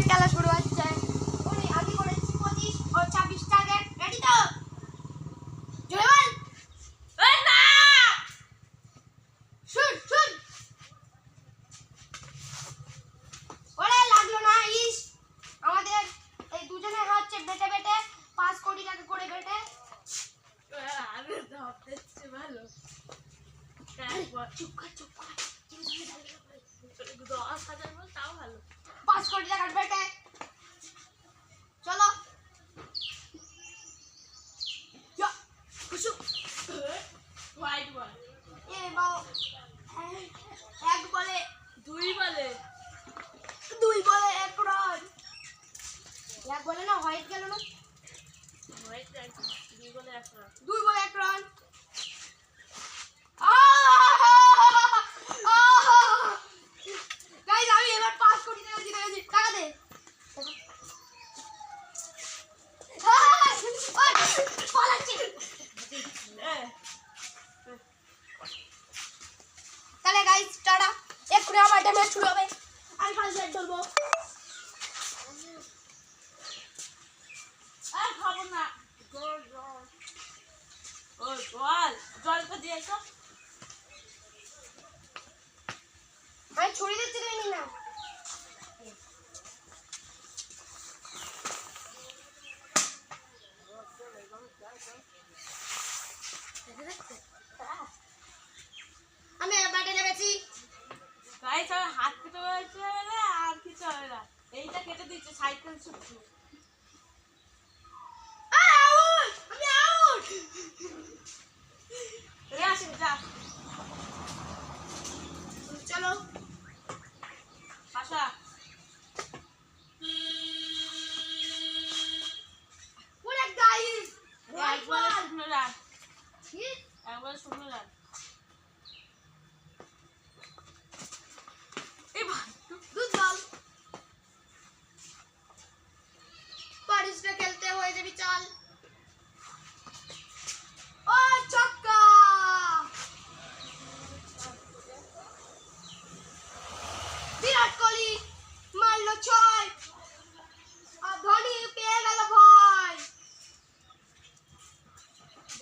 খেলা শুরু হচ্ছে। উনি আগে করেছি 25 ও 26 টার্গেট। রেডি তো? জোরে বল। এই না শুট শুট। ওরে লাগলো না। ইস আমাদের এই দুজনের হচ্ছে বেটে বেটে 5 কোটি টাকা করে বেটে। আমি ভাবতেছি ভালো চুপ কর চুপ কর। 10,000 বল তাও ভালো। 5 কোটি টাকা বেটে। চলো যা খুশু। হোয়াইট বল এ বাও এক বলে 2 বলে 1 রান। এক বলে না হোয়াইট গেল না। হোয়াইট 2 বলে 1 রান 2 বলে 1 রান। গাইস আমি এবার 5 কোটি টাকা জিতে গেছি। টাকা দে। পালাচ্ছি। তাহলে গাইস টাটা। এক্ষুনি আমার ড্যামেজ শুরু হবে। আমি ফার্স্ট ব্যাট ধরবো। আর খাবো না জল জল ও জল জলটা দিয়ে তো আমি ছুরি দিচ্ছি তুমি নিয়ে নাও। আমি ব্যাটে নেমেছি। গাইস আমার হাত কেটে হয়েছে বলে আর কিছু হবে না। এইটা কেটে দিচ্ছে সাইকেল ছুটছে আউট! আমি আউট। রে আসে যা চলো পাশা ওরে গাইস একবারে শূন্য রান কি একবারে শূন্য রান এই ভাই দুধ বল। পারিসটা খেলতে হয়ে যাবি চাল। ও ছক্কা। বিরাট কোহলি মারলো 6 আর ধোনি পেয়ে গেল ভাই।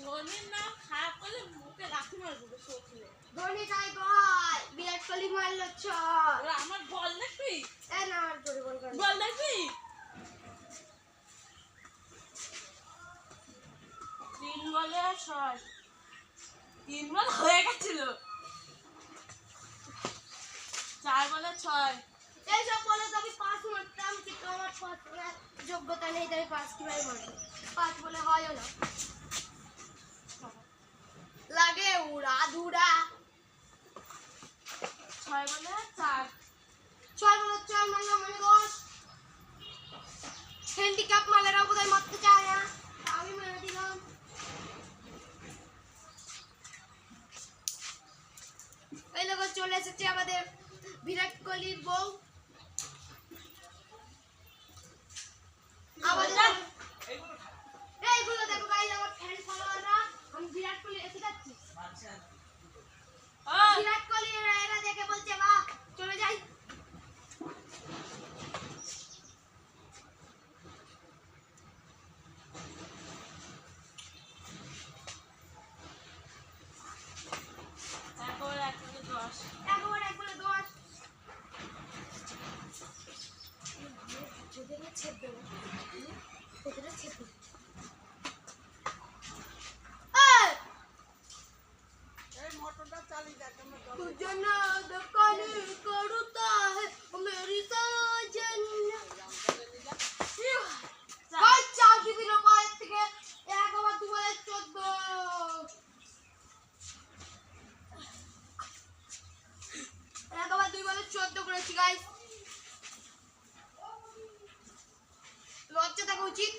ধোনির নাম খারাপ করলে মুখে রাখি মারবো শোকলে ধোনি তাই ভাই বিরাট কোহলি মারলো 6। ওরা আমার বল দেখবি এ না আর জোরে বল কর। বল দেখবি 3 বলে 6 3 বল হয়ে গেছিল 4 বলে 6 এইসব বলে তো আমি 5 মারতাম কিন্তু আমার 5 বলার যোগ্যতা নেই তাই 5 কিভাবে মারবো। 5 বলে হয়ও না। লাগে উড়া ধুরা। 6 বলে 4 6 বলে 4 মারলাম মানে 10। হ্যান্ডিক্যাপ মালেরা বোধহয় মারতে চায় না। আমি মেরে দিলাম। এই লোক চলে এসেছে আমাদের বিরাট কোহলির বউ। আমাদের এইগুলো দেখো গাইস আমার ফ্যান ফলোয়াররা। আমি বিরাট কোহলি এসে যাচ্ছি। বিরাট কোহলি এরা দেখে বলছে বাহ চলে যাই। একবার 1 বলে 10 একবার 10। যদি না ছেদ দেবো ওদের ছেদ দেবো। तुझना दुकान करता है मेरी साजन। भाई चाबी दिलो पाए থেকে 1 ওভার 2 বলে 14। 1 ওভার 2 বলে 14 করেছি গাইস। লজ্জা থাকা উচিত।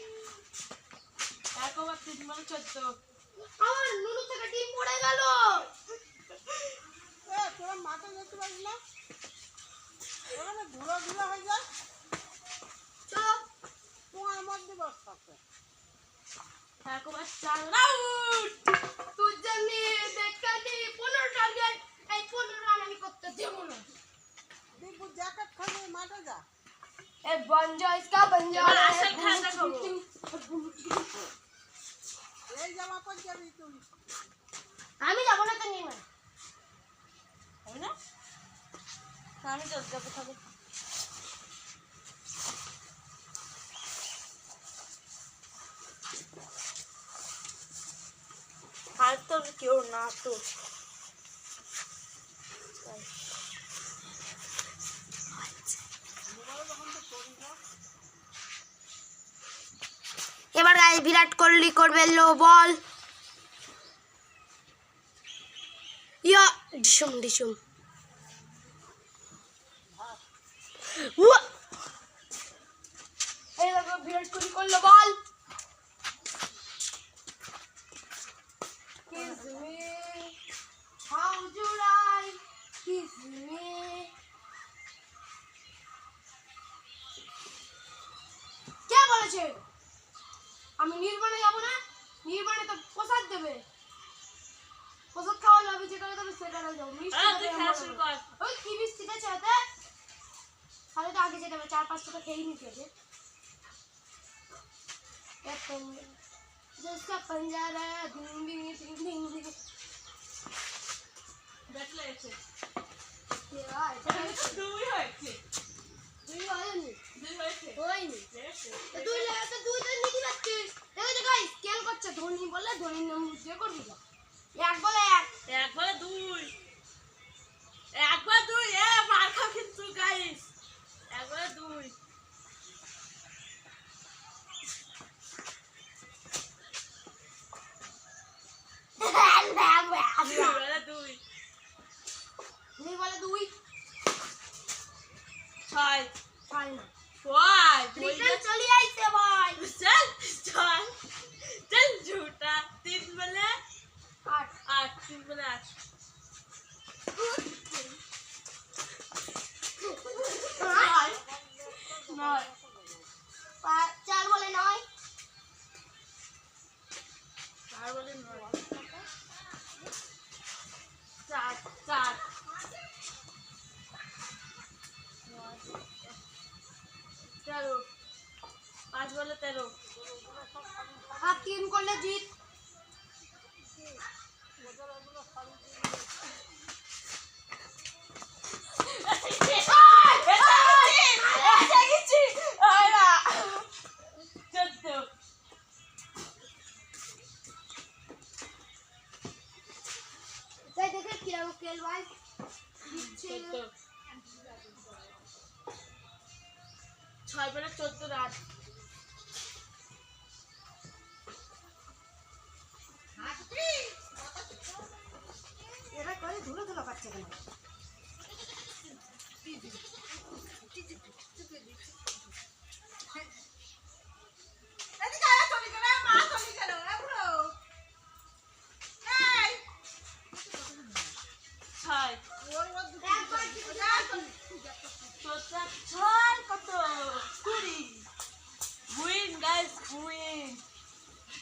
1 ওভার 3 বলে 14 আমার নুনু থেকে টিম পড়ে গেল। তোরা মাঠে যেতে পারিস না ওখানে ঘুরা ঘুরা হয়ে যায় চলো তোমার মধ্যে বস থাকে 1 ওভার 4 আউট তুই জানি দেখানি 15 টার্গেট। এই 15 রান আমি করতে দেব না। দীপু জ্যাকেট খালি মাঠে যা ए बन जा इसका बन जा এবার আসল খেলাটা করবো। এই জামা পর যাবি তুই। আমি যাব না তো নিয়ে হবে না? না, আমি তো যাবো তাহলে। আর তোর কেউ না তো এবার গাইস বিরাট কোহলি করবে লো বল ইয়া ডিসুম ডিসুম উয়া এই দেখো বিরাট কোহলি করলো বল kiss me how do I kiss me কে বলেছে আমি নির্বাণে যাব না নির্বাণে তো প্রসাদ দেবে প্রসাদ খাওয়া যাবে যেখানে তবে সেখানে যাবো মিষ্টি তুই খাবে খেলা শুরু কর। ওই কি মিষ্টিটা চাতে তাহলে তো আগে যেতে হবে 4-5 টাকা খেয়ে নিতে হবে जिसका पंजारा डिंग डिंग डिंग डिंग डिंग দেখলে এসে क्या দুই হয়েছে তুই হয়নি দুই হয়েছে হয়নি দেখে তুই তো তুই তো নিতে পারছিস দেখো যে গাইস স্কেল করছে ধোনি বলে ধোনির নাম দিয়ে করবি না এক বলে এক একবার দুই একবার দুই এ মার খাও কিন্তু গাইস একবার দুই একবার দুই নি বলে দুই ছয় ছয় না ছয় রিটার্ন চলে আইছে ভাই चल चल चल झूठा 3 बोले 8 8 3 बोले 8 9 4 বলে 9 4 बोले 9 4 4 13 5 बोले 13 আর 3 করলে জিত তাই দেখে কিরকম খেল ভাই দিচ্ছে 6 बोले 14 রাত এরা করে ধুলো ধুলো পাচ্ছে কেন এদিকে আয় চলি গেল মা চলি গেল এবড়ো এই 6 ওর ওর একবার জিতে ছয় কত 20 উইন গাইস উইন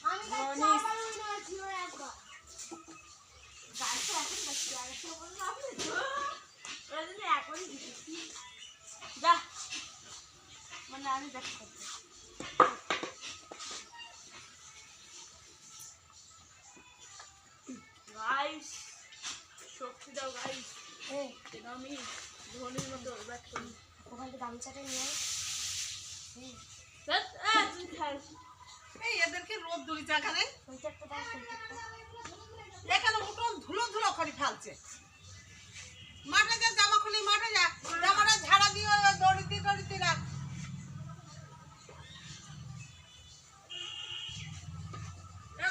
আমি তো মনিস। চারবার উইন হয়েছি ওর একবার গাইস এখন বাচ্চা আর তো বললাম আপনি ওই এখনই দিতেছি যা মানে আমি দেখতে গাইস শক্তি দাও গাইস এই আমি ধোনির মতো ব্যাট করি ওখান থেকে গামছাটা নিয়ে তুই খেল এই এদেরকে রোদ দুলিছে এখানে সুইটারটা দাও সুইটারটা এখানে উঠোন ধুলো ধুলো করে ফেলছে মাঠে যা জামা খুলি মাঠে যা জামাটা ঝাড়া দিয়ে দড়িতে দড়িতে রাখ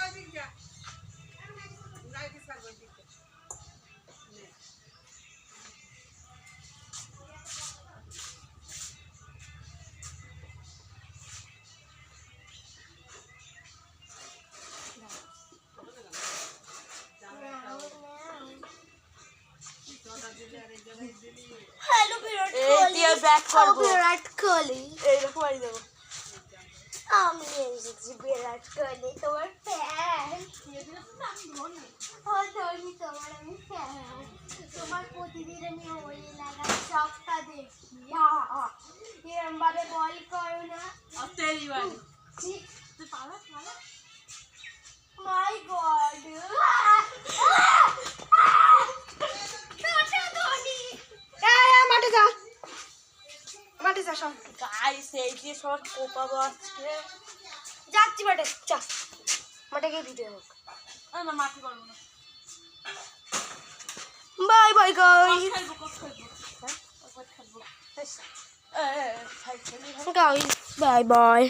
ওইদিক যা লাইট সার্ভ ওইদিক নে হ্যালো বিরাট এই কোহলি দিয়ে back করবো। বিরাট কোহলি এইরকম বাড়ি দেবো আমি এসেছি বিরাট কোহলি তোমার ফ্যান ধোনি তোমার আমি ফ্যান তোমার প্রতিদিন আমি ওই লাগার সবটা দেখি এরম ভাবে বল করো না। আর তেরি বাড়ি ছি, তুই পালা পালা my God! মাঠে যা, মাঠে যা সব। গাইস এই যে সব কোপাবো আজকে যাচ্ছি মাঠে, চা মাঠে গিয়ে ভিডিও হোক। না মাঠে করবো না বাই বাই গাইস, কত খেলবো হ্যাঁ কত খেলবো গাইস বাই বাই।